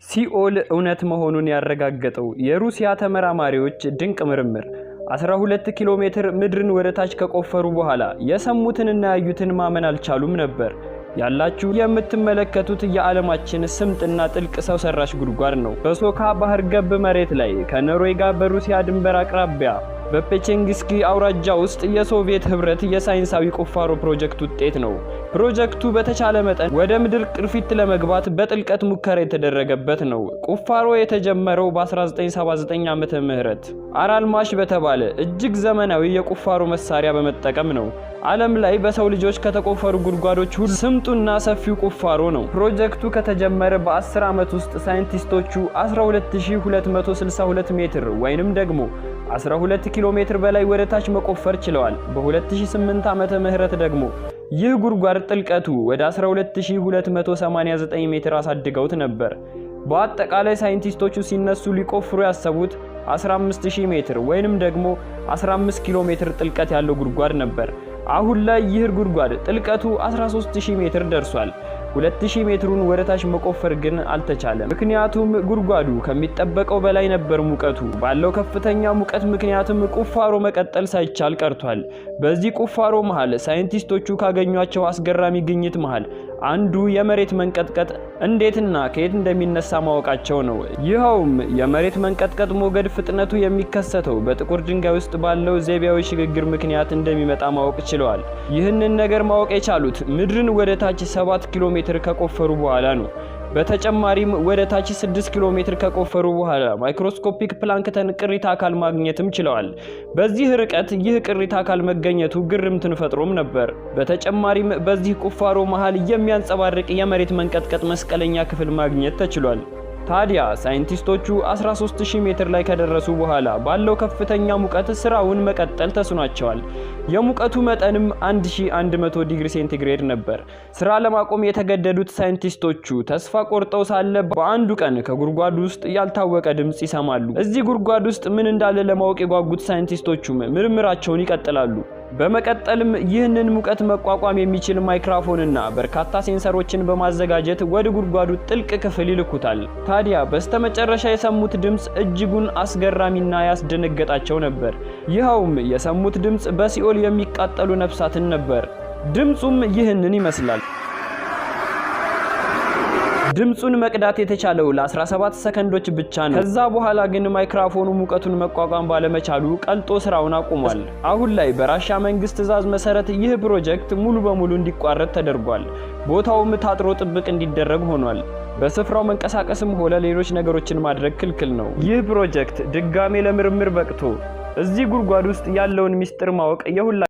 ሲኦል እውነት መሆኑን ያረጋገጠው የሩሲያ ተመራማሪዎች ድንቅ ምርምር 12 ኪሎ ሜትር ምድርን ወደታች ከቆፈሩ በኋላ የሰሙትንና ያዩትን ማመን አልቻሉም ነበር። ያላችሁ የምትመለከቱት የዓለማችን ስምጥና ጥልቅ ሰው ሰራሽ ጉድጓድ ነው። በሶካ ባህር ገብ መሬት ላይ ከኖርዌይ ጋር በሩሲያ ድንበር አቅራቢያ በፔቼንግስኪ አውራጃ ውስጥ የሶቪየት ህብረት የሳይንሳዊ ቁፋሮ ፕሮጀክት ውጤት ነው። ፕሮጀክቱ በተቻለ መጠን ወደ ምድር ቅርፊት ለመግባት በጥልቀት ሙከራ የተደረገበት ነው። ቁፋሮ የተጀመረው በ1979 ዓመተ ምህረት አራልማሽ በተባለ እጅግ ዘመናዊ የቁፋሮ መሳሪያ በመጠቀም ነው። ዓለም ላይ በሰው ልጆች ከተቆፈሩ ጉድጓዶች ሁሉ ስምጡና ሰፊው ቁፋሮ ነው። ፕሮጀክቱ ከተጀመረ በ10 ዓመት ውስጥ ሳይንቲስቶቹ 12262 ሜትር ወይንም ደግሞ 12 ኪሎ ሜትር በላይ ወደ ታች መቆፈር ችለዋል። በ2008 ዓመተ ምህረት ደግሞ ይህ ጉድጓድ ጥልቀቱ ወደ 12289 ሜትር አሳድገውት ነበር። በአጠቃላይ ሳይንቲስቶቹ ሲነሱ ሊቆፍሩ ያሰቡት 15000 ሜትር ወይንም ደግሞ 15 ኪሎ ሜትር ጥልቀት ያለው ጉድጓድ ነበር። አሁን ላይ ይህ ጉድጓድ ጥልቀቱ 13000 ሜትር ደርሷል። 2000 ሜትሩን ወደታች መቆፈር ግን አልተቻለም። ምክንያቱም ጉድጓዱ ከሚጠበቀው በላይ ነበር ሙቀቱ። ባለው ከፍተኛ ሙቀት ምክንያቱም ቁፋሮ መቀጠል ሳይቻል ቀርቷል። በዚህ ቁፋሮ መሃል ሳይንቲስቶቹ ካገኟቸው አስገራሚ ግኝት መሃል አንዱ የመሬት መንቀጥቀጥ እንዴትና ከየት እንደሚነሳ ማወቃቸው ነው። ይኸውም የመሬት መንቀጥቀጥ ሞገድ ፍጥነቱ የሚከሰተው በጥቁር ድንጋይ ውስጥ ባለው ዘይቤያዊ ሽግግር ምክንያት እንደሚመጣ ማወቅ ችለዋል። ይህንን ነገር ማወቅ የቻሉት ምድርን ወደታች 7 ኪሎ ሜትር ከቆፈሩ በኋላ ነው። በተጨማሪም ወደ ታች 6 ኪሎ ሜትር ከቆፈሩ በኋላ ማይክሮስኮፒክ ፕላንክተን ቅሪተ አካል ማግኘትም ችለዋል። በዚህ ርቀት ይህ ቅሪተ አካል መገኘቱ ግርምትን ፈጥሮም ነበር። በተጨማሪም በዚህ ቁፋሮ መሃል የሚያንጸባርቅ የመሬት መንቀጥቀጥ መስቀለኛ ክፍል ማግኘት ተችሏል። ታዲያ ሳይንቲስቶቹ 13000 ሜትር ላይ ከደረሱ በኋላ ባለው ከፍተኛ ሙቀት ስራውን መቀጠል ተስኗቸዋል። የሙቀቱ መጠንም 1100 ዲግሪ ሴንቲግሬድ ነበር። ስራ ለማቆም የተገደዱት ሳይንቲስቶቹ ተስፋ ቆርጠው ሳለ በአንዱ ቀን ከጉድጓዱ ውስጥ ያልታወቀ ድምጽ ይሰማሉ። እዚህ ጉድጓድ ውስጥ ምን እንዳለ ለማወቅ የጓጉት ሳይንቲስቶቹም ምርምራቸውን ይቀጥላሉ። በመቀጠልም ይህንን ሙቀት መቋቋም የሚችል ማይክሮፎንና በርካታ ሴንሰሮችን በማዘጋጀት ወደ ጉድጓዱ ጥልቅ ክፍል ይልኩታል። ታዲያ በስተመጨረሻ የሰሙት ድምጽ እጅጉን አስገራሚና ያስደነገጣቸው ነበር። ይኸውም የሰሙት ድምጽ በሲኦል የሚቃጠሉ ነፍሳትን ነበር። ድምጹም ይህንን ይመስላል። ድምጹን መቅዳት የተቻለው ለ17 ሰከንዶች ብቻ ነው። ከዛ በኋላ ግን ማይክሮፎኑ ሙቀቱን መቋቋም ባለመቻሉ ቀልጦ ስራውን አቁሟል። አሁን ላይ በራሺያ መንግስት ትዕዛዝ መሰረት ይህ ፕሮጀክት ሙሉ በሙሉ እንዲቋረጥ ተደርጓል። ቦታውም ታጥሮ ጥብቅ እንዲደረግ ሆኗል። በስፍራው መንቀሳቀስም ሆነ ሌሎች ነገሮችን ማድረግ ክልክል ነው። ይህ ፕሮጀክት ድጋሜ ለምርምር በቅቶ እዚህ ጉድጓድ ውስጥ ያለውን ሚስጥር ማወቅ የሁላ